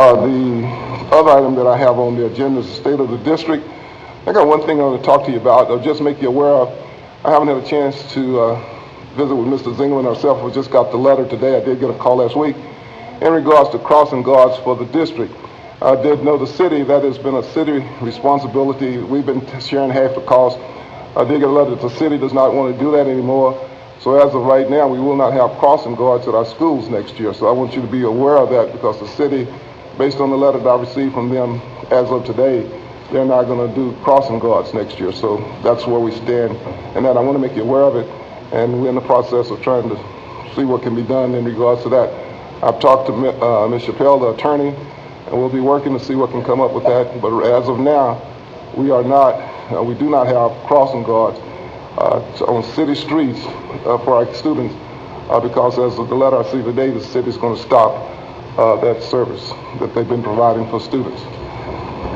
The other item that I have on the agenda is the state of the district. I got one thing I want to talk to you about, or just make you aware of. I haven't had a chance to visit with Mr. Zingler and ourselves. We just got the letter today. I did get a call last week in regards to crossing guards for the district. I did know the city, that has been a city responsibility. We've been sharing half the cost. I did get a letter that the city does not want to do that anymore. So as of right now, we will not have crossing guards at our schools next year. So I want you to be aware of that, because the city, based on the letter that I received from them as of today, they're not going to do crossing guards next year. So that's where we stand. And that I want to make you aware of it. And we're in the process of trying to see what can be done in regards to that. I've talked to Ms. Chappelle, the attorney, and we'll be working to see what can come up with that. But as of now, we do not have crossing guards on city streets for our students, because as of the letter I see today, the city's going to stop that service that they've been providing for students.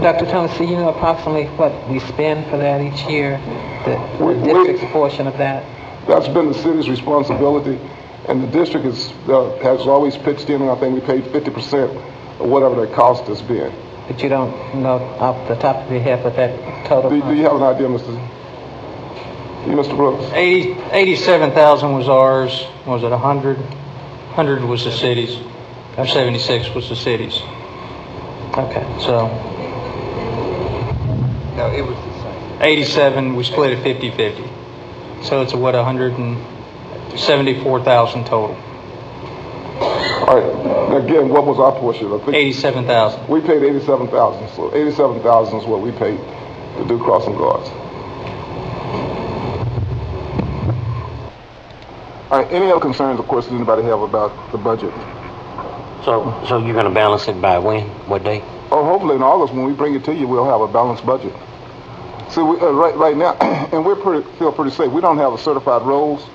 Dr. Thomas, do you know approximately what we spend for that each year, the district's portion of that? That's been the city's responsibility, and the district has always pitched in, and I think we paid 50% of whatever the cost has been. But you don't know off the top of your head what that total Do you have an idea, Mr. Brooks? 87,000 was ours. Was it 100? 100 was the city's. 76 was the city's. Okay. So. No, it was the same. 87, we split it 50-50. So it's what, 174,000 total. All right. Again, what was our portion? I think 87,000. we paid 87,000. So 87,000 is what we paid to do crossing guards. All right. Any other concerns, of course, does anybody have about the budget? So you're going to balance it by when? What day? Oh, hopefully in August, when we bring it to you, we'll have a balanced budget. See, right now, and feel pretty safe. We don't have a certified rolls,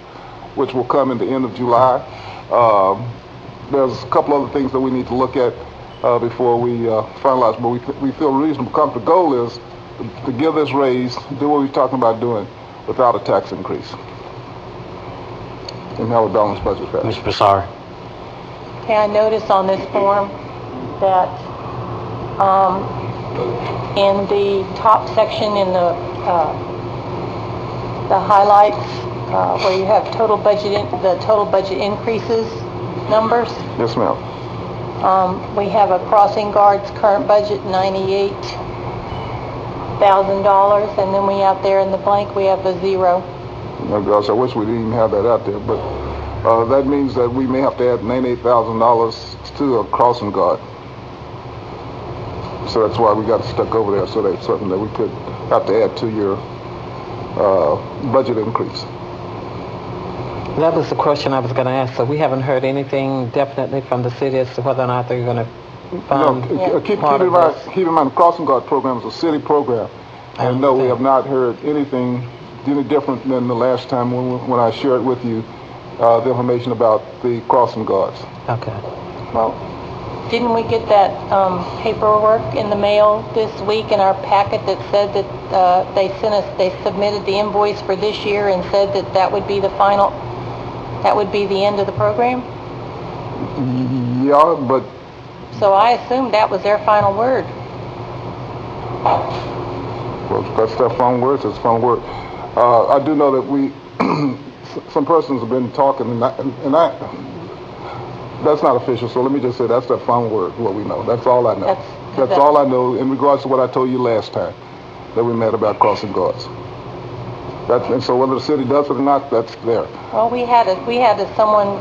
which will come in the end of July. There's a couple other things that we need to look at before we finalize, but we feel reasonable. The goal is to give this raise, do what we're talking about doing without a tax increase, and have a balanced budget. Ms. Broussard. Okay, I notice on this form that in the top section in the highlights where you have the total budget increases numbers. Yes, ma'am. We have a crossing guards current budget $98,000, and then we have there in the blank we have a zero. Oh gosh, I wish we didn't even have that out there, but that means that we may have to add $98,000 to a crossing guard. So that's why we got stuck over there. So that's something that we could have to add to your budget increase. That was the question I was going to ask. So we haven't heard anything definitely from the city as to whether or not they're going to fund. No, keep in mind, the crossing guard program is a city program, and no, we have not heard anything any different than the last time when I shared with you the information about the crossing guards. Okay. Well, didn't we get that paperwork in the mail this week in our packet that said that they submitted the invoice for this year and said that would be the final, that would be the end of the program? Yeah, but... So I assumed that was their final word. Well, that's their final word, it's final word. I do know that some persons have been talking, and I that's not official, so let me just say that's their final word, what we know. That's all I know. That's all I know in regards to what I told you last time that we met about crossing guards. And so whether the city does it or not, that's there. Well, we had someone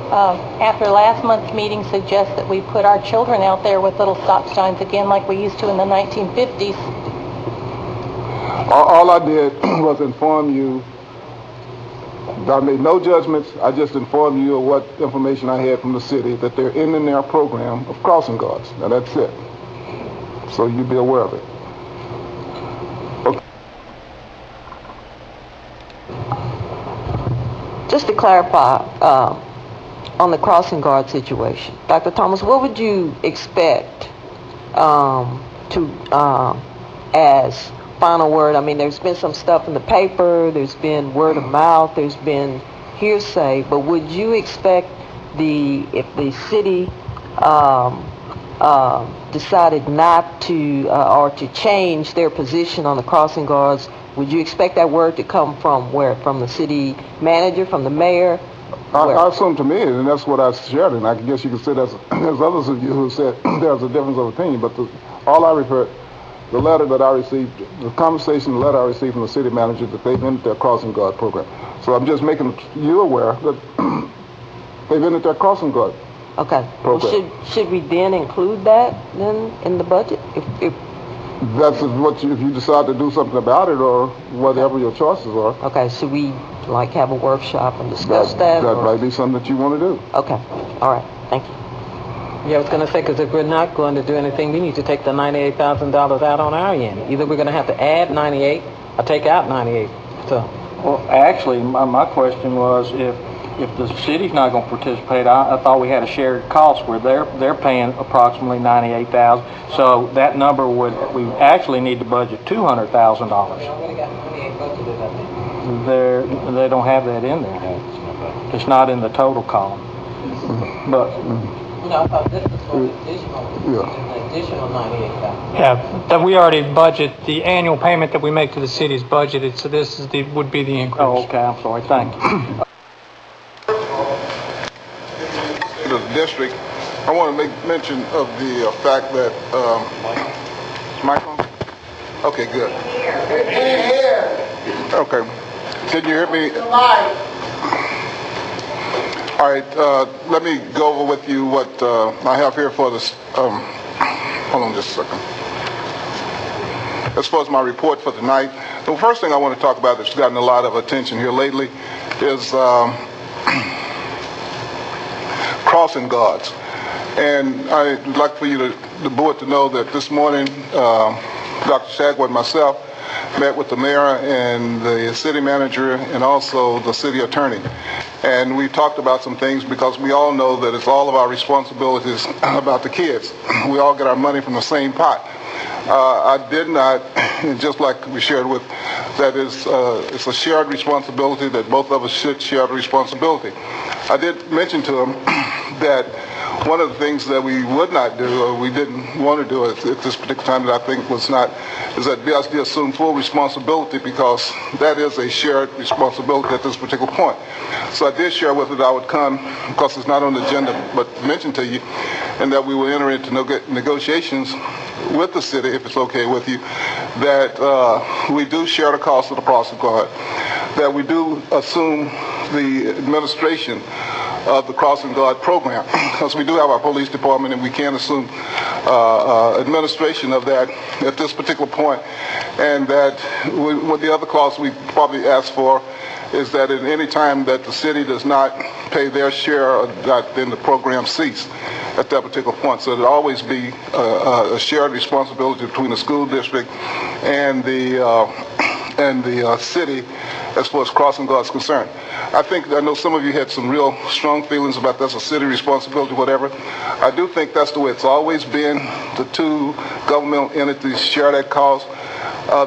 after last month's meeting suggest that we put our children out there with little stop signs again like we used to in the 1950s. All I did was inform you. I made no judgments. I just informed you of what information I had from the city, that they're in their program of crossing guards. Now that's it. So you be aware of it. Okay. Just to clarify, on the crossing guard situation, Dr. Thomas, what would you expect as final word? I mean, there's been some stuff in the paper, there's been word of mouth, there's been hearsay, but would you expect if the city decided not to or to change their position on the crossing guards, would you expect that word to come from where? From the city manager, from the mayor? I assume to me, and that's what I shared, and I guess you could say there's others of you who said there's a difference of opinion, but all I referred, the letter that I received, the conversation, the letter I received from the city manager that they've ended their crossing guard program. So I'm just making you aware that they've ended their crossing guard. Okay. Well, should we then include that then in the budget? If That's what if you decide to do something about it, or whatever your choices are. Okay, should we like have a workshop and discuss that? That or- might be something that you want to do. Okay, all right, thank you. Yeah, I was going to say, because if we're not going to do anything, we need to take the $98,000 out on our end. Either we're going to have to add 98 or take out 98. So, Well, actually, my question was if the city's not going to participate, I thought we had a shared cost where they're paying approximately $98,000. So that number we actually need to budget $200,000. we already got 28 budgeted, I think. They don't have that in there. It's not in the total column. But No, I thought this was for the additional 98,000. Yeah, that we already budget, the annual payment that we make to the city is budgeted, so this is would be the increase. oh, okay, I'm sorry. Thank you. The district, I want to make mention of the fact that, Michael? Okay, good. Okay. Can you hear me? All right, let me go over with you what I have here for this. Hold on just a second. As far as my report for tonight, the first thing I want to talk about that's gotten a lot of attention here lately is crossing guards. And I'd like for you the board to know that this morning, Dr. Shagwell and myself met with the mayor and the city manager and also the city attorney. And we talked about some things because we all know that it's all of our responsibilities about the kids. We all get our money from the same pot. I did not, just like we shared with, that is, it's a shared responsibility that both of us should share the responsibility. I did mention to him that one of the things that we would not do, or we didn't want to do at this particular time that I think was not, is that BSD assume full responsibility because that is a shared responsibility at this particular point. So I did share with it I would come, because it's not on the agenda, but mention to you, and that we will enter into negotiations with the city, if it's okay with you, that we do share the cost of the crossing guard, that we do assume the administration of the crossing guard program, because we do have our police department and we can assume administration of that at this particular point, and that with the other clause we probably ask for is that at any time that the city does not pay their share, that then the program cease at that particular point. So it'll always be a shared responsibility between the school district and the city as far as crossing guard is concerned. I know some of you had some real strong feelings about that's a city responsibility, whatever. I do think that's the way it's always been. The two governmental entities share that cost.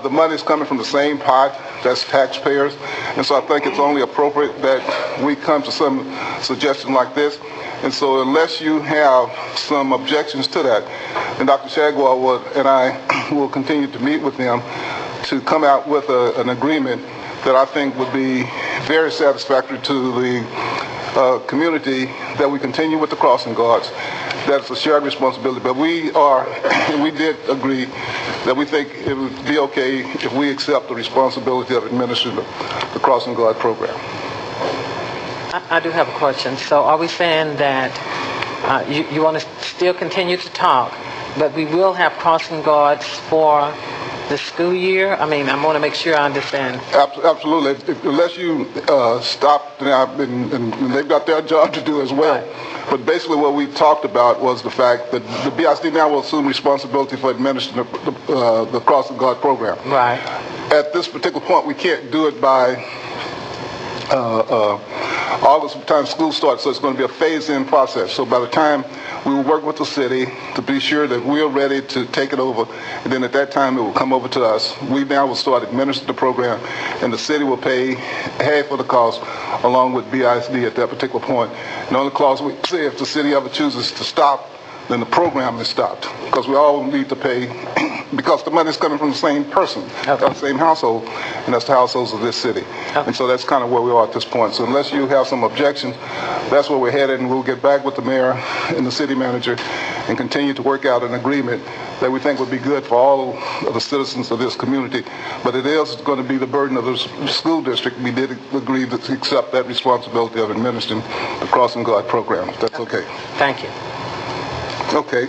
The money's coming from the same pot, that's taxpayers, and so I think it's only appropriate that we come to some suggestion like this. And so unless you have some objections to that, then Dr. Shagwell and I will continue to meet with them to come out with an agreement that I think would be very satisfactory to the community, that we continue with the crossing guards. That's a shared responsibility. But we did agree that we think it would be okay if we accept the responsibility of administering the crossing guard program. I do have a question. So are we saying that you want to still continue to talk, but we will have crossing guards for the school year? I mean, I want to make sure I understand. Absolutely. Unless you stop, and they've got their job to do as well. Right. But basically what we talked about was the fact that the BISD now will assume responsibility for administering the crossing guard program. Right. At this particular point, we can't do it by August, by the time school starts, so it's going to be a phase-in process. So by the time we will work with the city to be sure that we're ready to take it over, and then at that time it will come over to us. We now will start administering the program, and the city will pay half of the cost along with BISD at that particular point. And the only clause we say, if the city ever chooses to stop then the program is stopped, because we all need to pay, because the money's coming from the same person, the same household, and that's the households of this city. And so that's kind of where we are at this point. So unless you have some objections, that's where we're headed, and we'll get back with the mayor and the city manager and continue to work out an agreement that we think would be good for all of the citizens of this community. But it is going to be the burden of the school district. We did agree to accept that responsibility of administering the Crossing Guard program. That's okay. Thank you. Okay.